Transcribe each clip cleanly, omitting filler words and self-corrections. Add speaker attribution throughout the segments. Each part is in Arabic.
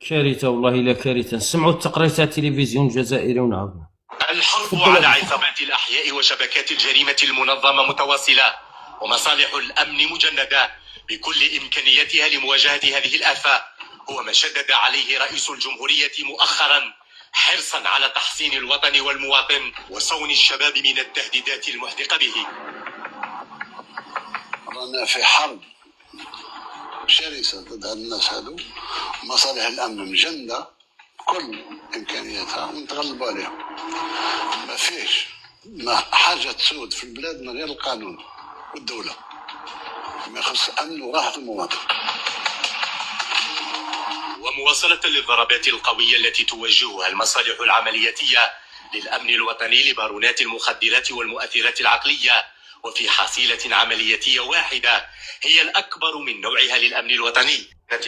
Speaker 1: كارثة والله، لا كارثة. نسمعوا التقرير تاع التلفزيون الجزائري ونعاودوا.
Speaker 2: الحرب على عصابات الأحياء وشبكات الجريمة المنظمة متواصلة، ومصالح الأمن مجندة بكل إمكانياتها لمواجهة هذه الآفة، هو ما شدد عليه رئيس الجمهورية مؤخرا، حرصا على تحصين الوطن والمواطن وصون الشباب من التهديدات المحدقة به.
Speaker 3: رانا في حرب شرسة ضد الناس هذو، مصالح الأمن مجندة كل إمكانياتها ونتغلبوا عليهم. ما فيش حاجة تسود في البلاد من غير القانون والدولة، ما يخص أمن وراحة المواطن.
Speaker 2: ومواصلة للضربات القوية التي توجهها المصالح العملياتية للأمن الوطني لبارونات المخدرات والمؤثرات العقلية، وفي حصيلة عملياتية واحدة هي الأكبر من نوعها للأمن الوطني،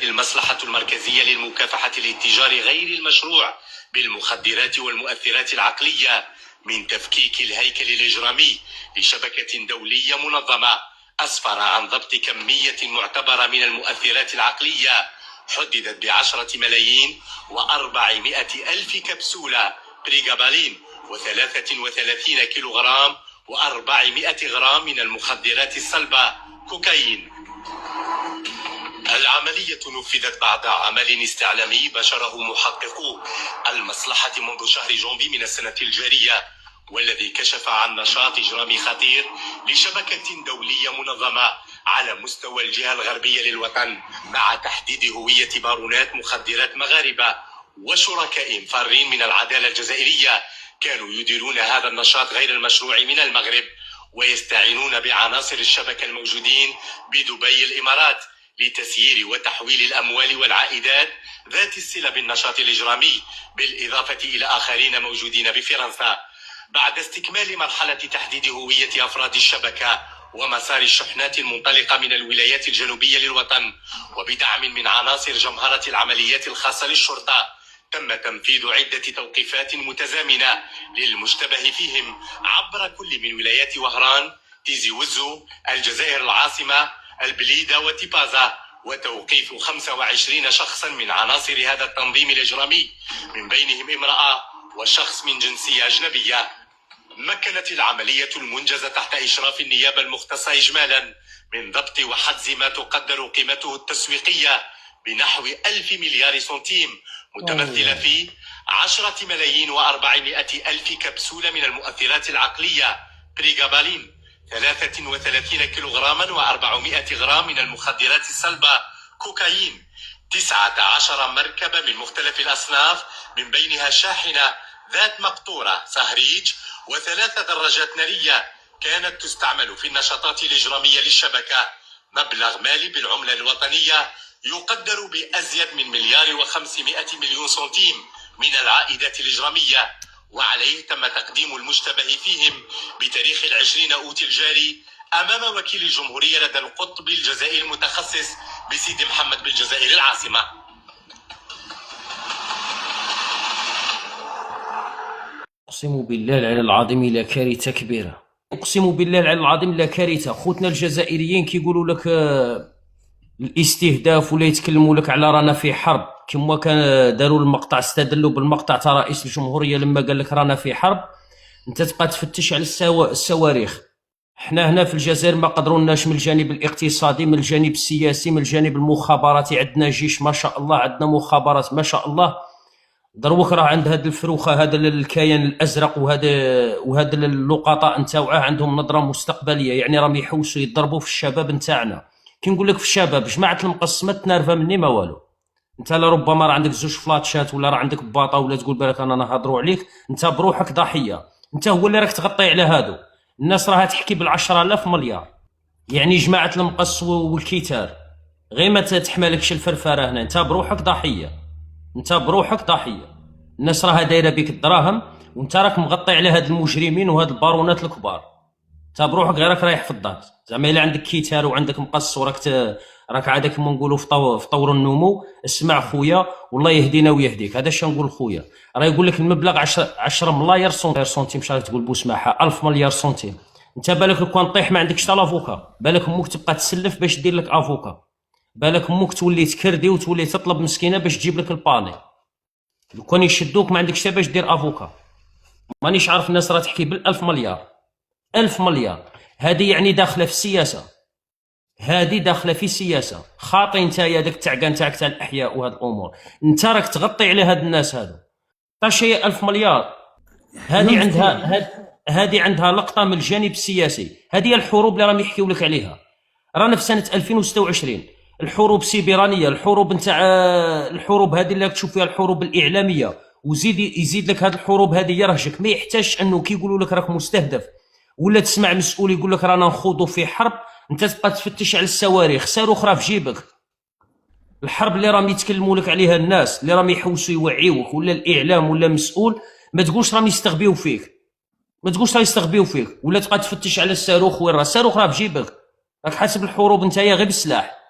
Speaker 2: المصلحة المركزية للمكافحة الاتجار غير المشروع بالمخدرات والمؤثرات العقلية، من تفكيك الهيكل الإجرامي لشبكة دولية منظمة أسفر عن ضبط كمية معتبرة من المؤثرات العقلية حددت ب10 ملايين و400 ألف كبسولة بريغابالين و33 كيلوغرام و400 غرام من المخدرات الصلبة كوكايين. العملية نفذت بعد عمل استعلامي بشره محققو المصلحة منذ شهر جونفي من السنة الجارية، والذي كشف عن نشاط إجرامي خطير لشبكة دولية منظمة على مستوى الجهة الغربية للوطن، مع تحديد هوية بارونات مخدرات مغاربة وشركاء فارين من العدالة الجزائرية كانوا يديرون هذا النشاط غير المشروع من المغرب، ويستعينون بعناصر الشبكة الموجودين بدبي الإمارات لتسيير وتحويل الأموال والعائدات ذات الصلة بالنشاط الإجرامي، بالإضافة إلى آخرين موجودين بفرنسا. بعد استكمال مرحلة تحديد هوية أفراد الشبكة ومسار الشحنات المنطلقة من الولايات الجنوبية للوطن، وبدعم من عناصر جمهرة العمليات الخاصة للشرطة، تم تنفيذ عدة توقيفات متزامنة للمشتبه فيهم عبر كل من ولايات وهران، تيزي وزو، الجزائر العاصمة، البليدة وتيبازا، وتوقيف 25 شخصا من عناصر هذا التنظيم الإجرامي، من بينهم امرأة وشخص من جنسية أجنبية. مكنت العملية المنجزة تحت إشراف النيابة المختصة إجمالا من ضبط وحجز ما تقدر قيمته التسويقية بنحو 1000 مليار سنتيم، متمثلة في 10 ملايين و400 ألف كبسولة من المؤثرات العقلية بريغابالين، 33 كيلوغراما و400 غرام من المخدرات الصلبة كوكايين، 19 مركبة من مختلف الأصناف، من بينها شاحنة ذات مقطورة صهريج و3 دراجات نارية كانت تستعمل في النشاطات الإجرامية للشبكة، مبلغ مالي بالعملة الوطنية يقدر بأزيد من 1,500 مليون سنتيم من العائدات الإجرامية، وعليه تم تقديم المشتبه فيهم بتاريخ 20 أوت الجاري أمام وكيل الجمهورية لدى القطب الجزائري المتخصص بسيدي محمد بالجزائر العاصمة.
Speaker 1: أقسم بالله العلي العظيم لا كارثة كبيرة، أقسم بالله العلي العظيم لا كارثة. خوتنا الجزائريين كيقولوا لك الاستهداف، ولا يتكلموا لك على رانا في حرب، كما كان داروا المقطع، استدلوا بالمقطع تاع رئيس الجمهورية لما قال لك رانا في حرب. انت تبقى تفتش على الصواريخ. احنا هنا في الجزائر ما قدروناش من الجانب الاقتصادي، من الجانب السياسي، من الجانب المخابراتي. عندنا جيش ما شاء الله، عندنا مخابرات ما شاء الله. دروك راه عند هاد الفروخه، هذا الكيان الازرق وهذا اللقطاء نتاوعه عندهم نظره مستقبليه، يعني راهم يحوسوا يضربوا في الشباب نتاعنا. كي نقول لك في الشباب، جماعه المقسمات تنارفه مني ما والو. انت لربما راه عندك زوج فلاتشات ولا راه عندك باطا، ولا تقول بالك انا نهضروا عليك، انت بروحك ضحيه. انت هو اللي راك تغطي على هادو الناس، راها تحكي بال10,000 مليار. يعني جماعه المقص والكيتار غير ما تحملكش الفرفاره هنا، انت بروحك ضحيه، انت بروحك ضحيه. الناس راها دايره بك الدراهم، وانت راك مغطي على هاد المجرمين وهاد البارونات الكبار. انت بروحك غير راك رايح في الدار. زعما الا عندك كيتار وعندك مقص راك عاد كما نقولوا في طور النمو. اسمع خويا، والله يهدينا ويهديك. هذا اش نقول خويا، راه يقول لك المبلغ 10 ملاير سنتيم، مش عارف تقول بوسماحه 1000 مليار سنتيم. انت بالك لو كان طيح ما عندكش تا لافوكا، بالك امك تبقى تسلف باش دير لك افوكا. بالك امك تولي تكردي وتولي تطلب مسكينه باش تجيب لك الباني. لو كان يشدوك ما عندكش حتى باش دير افوكا. مانيش عارف الناس راه تحكي بالألف مليار. 1000 مليار. هذه يعني داخله في السياسه، هذه داخله في السياسه. خاطي انت يا داك التعقان تاعك تاع الاحياء وهاد الامور، انت راك تغطي على هاد الناس هادو. شيء 1000 مليار. هذه عندها لقطه من الجانب السياسي. هذه الحروب اللي راهم يحكيو لك عليها. رانا في سنه 2026، الحروب سيبرانيه، الحروب نتاع الحروب هذه اللي تشوف فيها الحروب الاعلاميه، وزيد يزيد لك هذه الحروب هذه يرهجك. ما يحتاجش انه كي يقولوا لك راك مستهدف ولا تسمع مسؤول يقول لك رانا نخوضوا في حرب انت تبقى تفتش على الصواريخ. صاروخ راه في جيبك. الحرب اللي راهم يتكلموا لك عليها الناس اللي راهم يحوسوا يوعيوك ولا الاعلام ولا مسؤول، ما تقولش راهم يستغبيو فيك، ما تقولش راهم يستغبيو فيك ولا تبقى تفتش على الصاروخ. وين راه الصاروخ؟ راه في جيبك. راك حاسب الحروب نتايا غير بالسلاح.